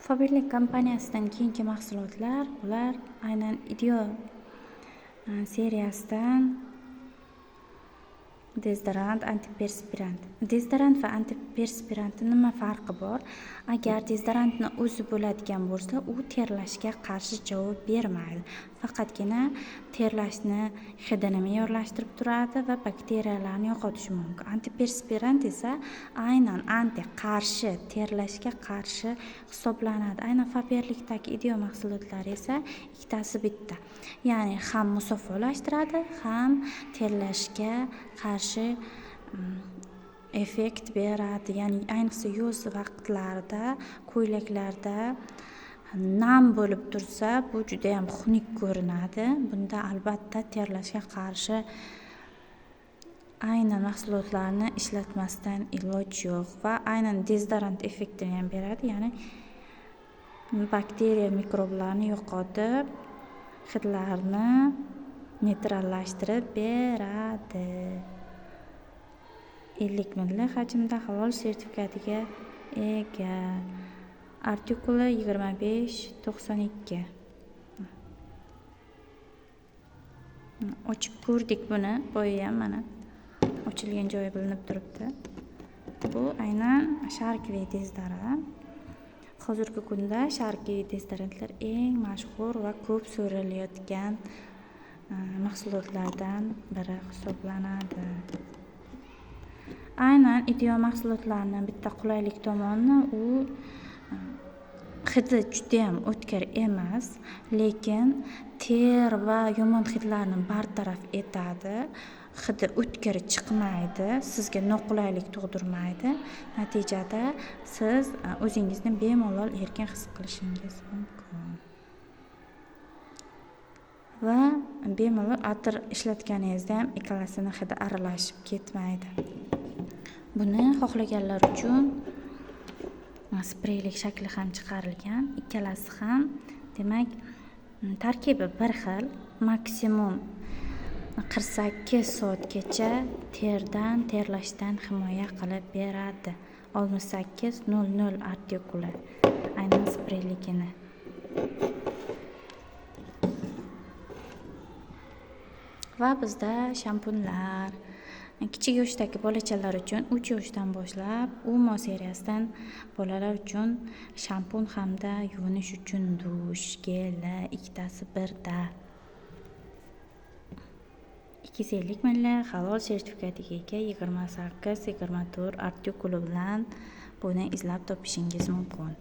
Faberlic kompaniyasidan keyingi mahsulotlar bular aynan Ideo seriyasidan dezodorant, antiperspirant. Dezodorant va antiperspirantning nima farqi bor? Agar dezodorantni o'zi bo'ladigan bo'lsa, u terlashga qarshi javob bermaydi. Faqatgina terlashni hidini me'yorlashtirib turadi va bakteriyalarni yo'qotishi mumkin. Antiperspirant esa aynan qarshi, terlashga qarshi hisoblanadi. Aynan Faberlic'dagi Ideo mahsulotlari esa ikkitasi bitta. Ya'ni ham musaffolashtiradi, ham terlashga qarshi effekt beradi. Ya'ni ayniqsa yoz vaqtlarida ko'ylaklarda nam bo'lib tursa, bu juda ham xunuk ko'rinadi. Bunda albatta terlashga qarshi aynan mahsulotlarni ishlatmasdan iloj yo'q va aynan dezodorant effektini ham beradi. Ya'ni bakteriya mikroblarni yo'qotib, hidlarni neytrallashtirib beradi. 50 ml hajmda halol sertifikatiga ega. Artikuli 2592. Ochib ko'rdik buni, boya ham mana ochilgan joyi bilinib turibdi. Bu aynan Sharkli dezodorant. Hozirgi kunda Sharkli dezodorantlar eng mashhur va ko'p so'ralayotgan mahsulotlardan biri hisoblanadi. Aynan Ideo mahsulotlarining bitta qulaylik tomoni u hidi juda ham o'tkir emas, lekin ter va yomon hidlarni bartaraf etadi. Hidi o'tkir chiqmaydi, sizga noqulaylik tug'dirmaydi. Natijada siz o'zingizni bemalol erkin his qilishingiz mumkin. Va bemalol atir ishlatganingizda ham ikkalasining hidi aralashib ketmaydi. Buni xohlaganlar uchun spreylik shakli ham chiqarilgan. Ikkalasi ham demak tarkibi bir xil, maksimum 48 soatgacha terlashdan himoya qilib beradi. 6800 artikuli aynan spreyligini. Va bizda shampunlar kichik yoshdagi bolachalar uchun 3 yoshdan boshlab Umo seriyasidan bolalar uchun shampun hamda yuvinish uchun dush geli ikkitasi birda. 250 ml halol sertifikatiga ega 28-24 artikuli bilan buni izlab topishingiz mumkin.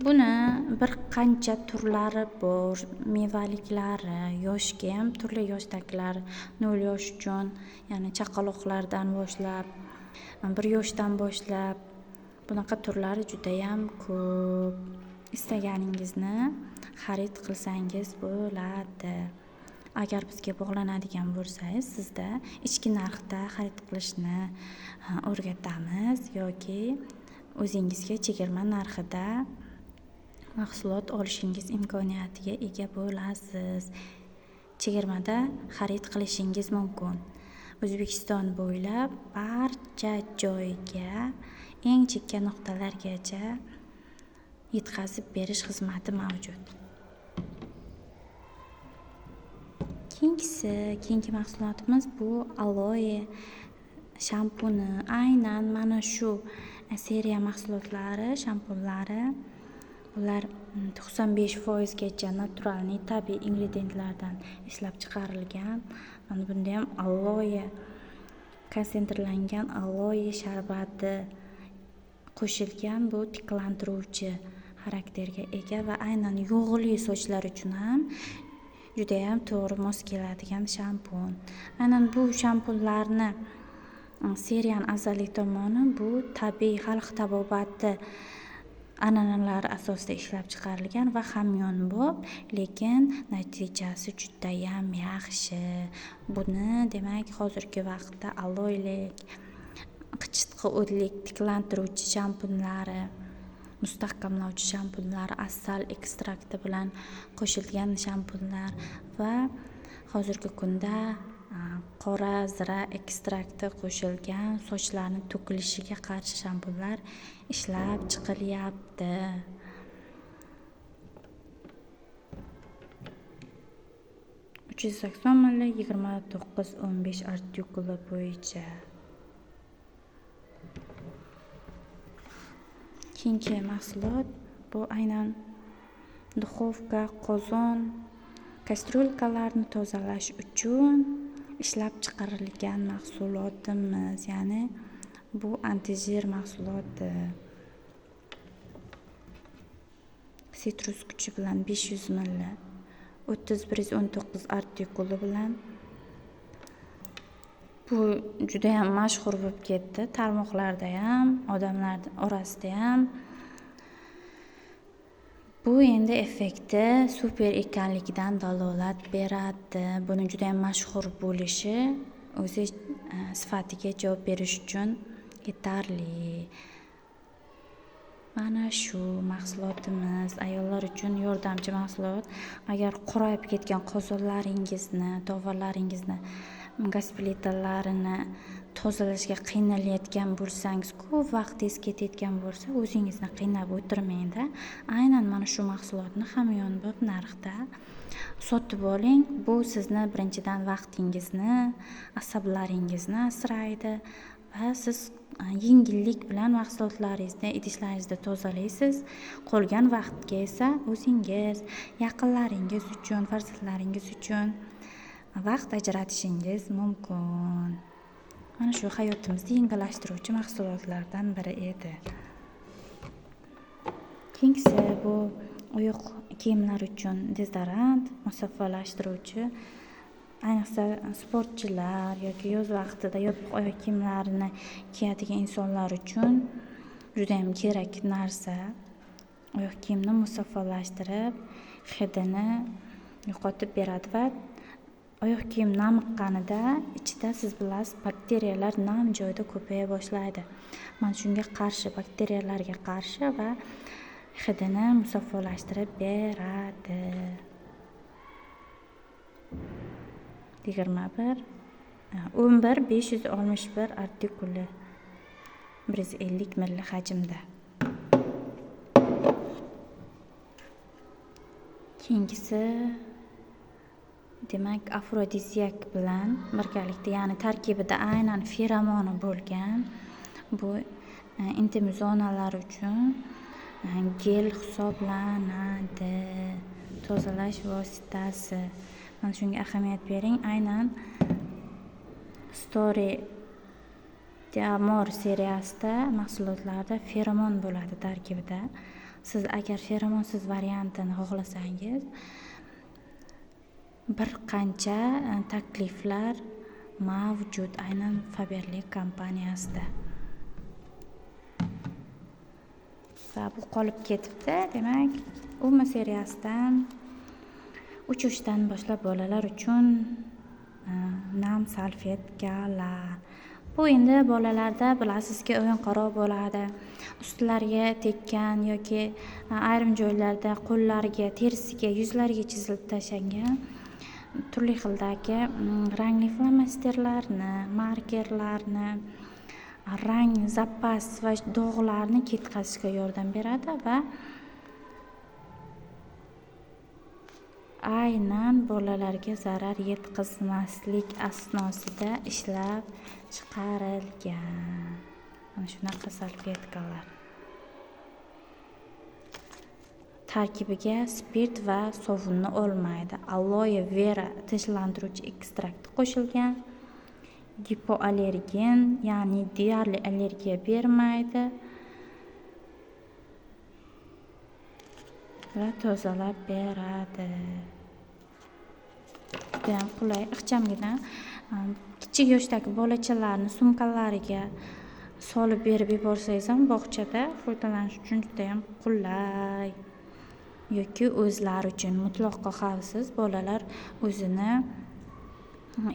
Buni bir qancha turlari bor, mevaliklari, yoshga ham turli yoshdagilar, 0 yosh uchun, ya'ni chaqaloqlardan boshlab, 1 yoshdan boshlab bunaqa turlari juda ham ko'p. Istaganingizni xarid qilsangiz bo'ladi. Agar bizga bog'lanadigan bo'lsangiz, sizda ichki narxda xarid qilishni o'rgatamiz yoki o'zingizga chegirma narxida mahsulot olishingiz imkoniyatiga ega bo'lasiz. Chegirmada xarid qilishingiz mumkin. O'zbekiston bo'ylab barcha joyga, eng chekka nuqtalargacha yetkazib berish xizmati mavjud. Keyingi mahsulotimiz bu aloe shampuni. Aynan mana shu seriya mahsulotlari, shampunlari bular 95% gacha naturalniy tabiiy ingrediyentlardan ishlab chiqarilgan. Mana bunda ham aloe konsentrlangan aloe sharbati qo'shilgan. Bu tiklantiruvchi xarakterga ega va aynan yog'li sochlar uchun ham juda ham to'g'ri mos keladigan shampun. Aynan bu shampunlarni seriyaning afzallik tomoni bu tabiiy xalq tabobati an'analari asosida ishlab chiqarilgan va hamyonbop, lekin natijasi juda ham yaxshi. Buni demak hozirgi vaqtda aloelik, qichitqi o'tlik tiklantiruvchi shampunlari, mustahkamlovchi shampunlar, asal ekstrakti bilan qo'shilgan shampunlar va hozirgi kunda qora zira ekstrakti qo'shilgan sochlarni to'kilishiga qarshi shampunlar ishlab chiqilyapti. 380 ml 29-15 artikuli bo'yicha. Keyingi mahsulot bu aynan duxovka, qozon, kastrulkalarni tozalash uchun ishlab chiqarilgan mahsulotimiz, ya'ni bu antijir mahsuloti. Sitrus kuchi bilan 500 ml 3119 artikuli bilan. Bu juda ham mashhur bo'lib ketdi, tarmoqlarda ham, odamlar orasida ham. Bu endi effekti super ekanligidan dalolat beradi. Buni juda ham mashhur bo'lishi o'zi sifatiga javob berish uchun yetarli. Mana shu mahsulotimiz ayollar uchun yordamchi mahsulot. Agar qorayib ketgan qozonlaringizni, tovarlaringizni, gaz plitalarini tozalashga qiynalayotgan bo'lsangiz, ko'p vaqtingiz ketayotgan bo'lsa, o'zingizni qiynab o'tirmangda. Aynan mana shu mahsulotni hamyonbop narxda sotib oling. Bu sizni birinchidan vaqtingizni, asablaringizni asraydi va siz yengillik bilan mahsulotlaringizni, idishlaringizni tozalaysiz. Qolgan vaqtga esa o'zingiz, yaqinlaringiz uchun, farzandlaringiz uchun vaqt ajratishingiz mumkin. Mana shu hayotimizni yengillashtiruvchi mahsulotlardan biri edi. Keyingisi bu oyoq kiyimlar uchun dezodorant, musaffalashtiruvchi. Ayniqsa sportchilar yoki yoz vaqtida yopiq oyoq kiyimlarini kiyadigan insonlar uchun juda ham kerak narsa. Oyoq kiyimni musaffalashtirib, hidini yo'qotib beradi va oyoq kiyim namiqqanida ichida siz bilasiz, bakteriyalar nam joyda ko'paya boshlaydi. Mana shunga qarshi, bakteriyalarga qarshi va hidini musaffalashtirib beradi. 11-561 artikuli 150 ml hajmda. Keyingisi demak afrodiziak bilan birgalikda, ya'ni tarkibida aynan feromoni bo'lgan bu intim zonalar uchun gel hisoblanadi. Tozalash vositasi. Mana shunga ahamiyat bering. Aynan Story Diamor seriyasida mahsulotlarda feromon bo'ladi tarkibida. Siz agar feromonsiz variantini xohlasangiz, bir qancha takliflar mavjud aynan Faberlic kompaniyasida. Va bu qolib ketibdi. Demak, Uma seriyasidan 3 yoshdan boshlab bolalar uchun nam salfetkalar. Bu endi bolalarda bilasizki o'yinqaroq bo'ladi. Ustlariga tekkan yoki ayrim joylarda qo'llariga, terisiga, yuzlariga chizilib tashlangan turli xildagi rangli flomasterlarni, markerlarni, rang zapas va dog'larni ketkazishga yordam beradi va aynan bolalarga zarar yetkazmaslik asnosida ishlab chiqarilgan. Mana shunaqa salfetkalar. Tarkibiga spirt va sovunni olmaydi. Aloe vera tinchlantiruvchi ekstrakti qo'shilgan. Gipoallergen, ya'ni deyarli allergiya bermaydi va tozalab beradi. Juda ham qulay, ixchamgina. Kichik yoshdagi bolachalarni sumkalariga solib berib yuborsangiz ham bog'chada foydalanish uchun juda ham qulay. Yoki o'zlari uchun mutlaqo xavfsiz. Bolalar o'zini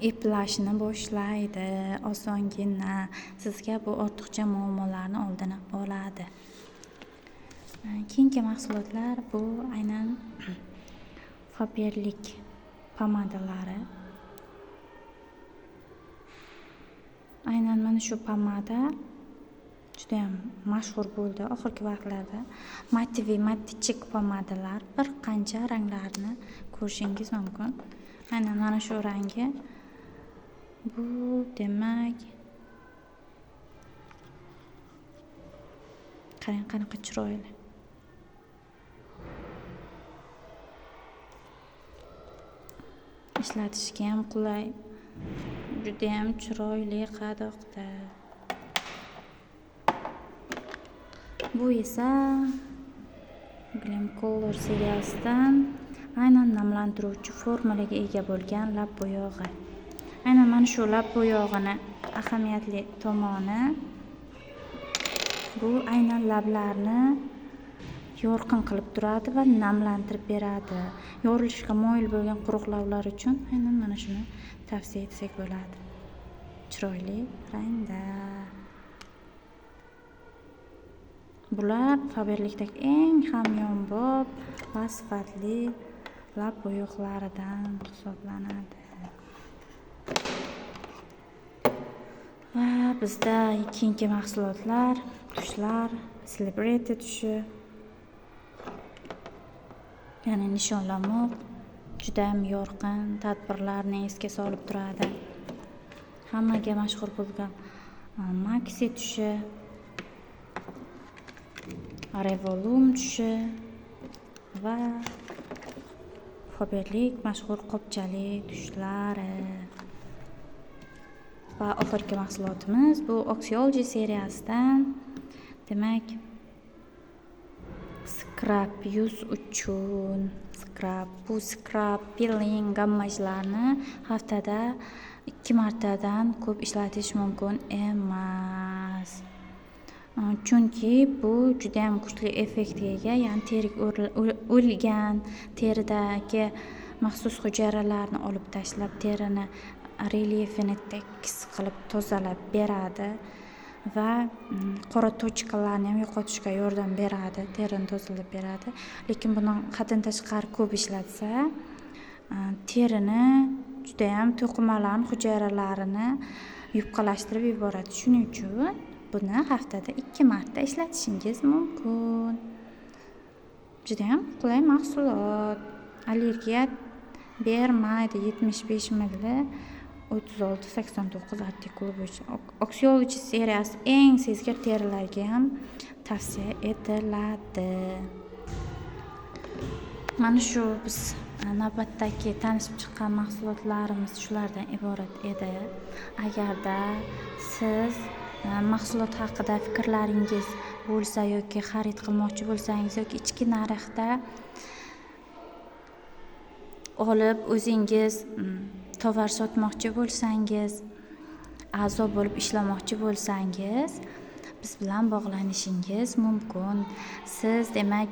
eplashni boshlaydi. Osongina sizga bu ortiqcha muammolarni oldini oladi. Keyingi mahsulotlar bu aynan Faberlic pomadalari. Aynan mana shu pomada juda ham mashhur bo'ldi oxirgi vaqtlarda. Mattivi Mattichik pomadalar bir qancha ranglarni ko'rishingiz mumkin. Aynan mana shu rangi. Bu demak qarang qanaqa chiroyli. Ishlatishga ham qulay. Juda ham chiroyli qadoqda. Bu esa Glam Color seriyasidan aynan namlantiruvchi formulaga ega bo'lgan lab bo'yog'i. Aynan mana shu lab bo'yog'ini ahamiyatli tomoni bu aynan lablarni yorqin qilib turadi va namlantirib beradi. Yorilishga moyil bo'lgan quruq lablar uchun aynan mana shuni tavsiya etsak bo'ladi. Chiroyli rangda. Bular Faberlic'dagi eng hamyonbop va sifatli lab bo'yoqlaridan hisoblanadi. Va bizda keyingi mahsulotlar, tushlar, Celebrity tushi. Ya'ni nishonlamoq juda ham yorqin, tadbirlarni esga solib turadi. Hammaga mashhur bo'lgan Maxi tushi, Revolum tushi va Faberlic mashhur qopchali tushlari. Va oxirgi mahsulotimiz bu Oxyology seriyasidan, demak Scrub yuz uchun. Bu scrub, peeling, gammajlarni haftada 2 martadan ko'p ishlatish mumkin emas. Chunki bu juda ham kuchli effektga ega, ya'ni teri o'lgan teridagi maxsus hujayralarni olib tashlab, terini relyefini tekis qilib tozalab beradi va qora tochkalarni ham yo'qotishga yordam beradi, terini tozalab beradi. Lekin buni haddan tashqari ko'p ishlatsa, terini juda ham to'qimalarni, hujayralarini yupqalashtirib yuboradi. Shuning uchun buni haftada 2 marta ishlatishingiz mumkin. Juda ham qulay mahsulot. Allergiya bermaydi. 75 ml 36-89 artikuli bo'yicha. Oxyology seriyasi eng sezgir terilarga ham tavsiya etiladi. Mana shu biz navbatdagi tanishib chiqqan mahsulotlarimiz shulardan iborat edi. Agarda siz mahsulot haqida fikrlaringiz bo'lsa yoki xarid qilmoqchi bo'lsangiz yoki ichki narxda olib o'zingiz tovar sotmoqchi bo'lsangiz, a'zo bo'lib ishlamoqchi bo'lsangiz, biz bilan bog'lanishingiz mumkin. Siz demak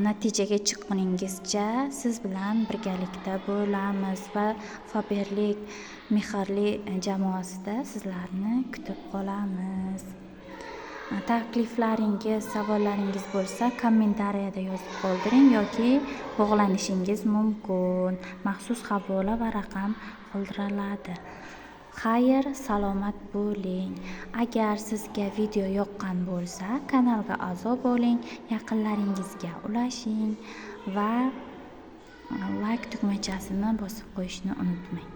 natijaga chiqquningizcha siz bilan birgalikda bo'lamiz va Faberlic mehrli jamoasida sizlarni kutib qolamiz. Takliflaringiz, savollaringiz bo'lsa kommentariyada yozib qoldiring yoki bog'lanishingiz mumkin. Maxsus havola va raqam qoldiriladi. Xayr, salomat bo'ling. Agar sizga video yoqqan bo'lsa, kanalga a'zo bo'ling, yaqinlaringizga ulashing va like tugmachasini bosib qo'yishni unutmang.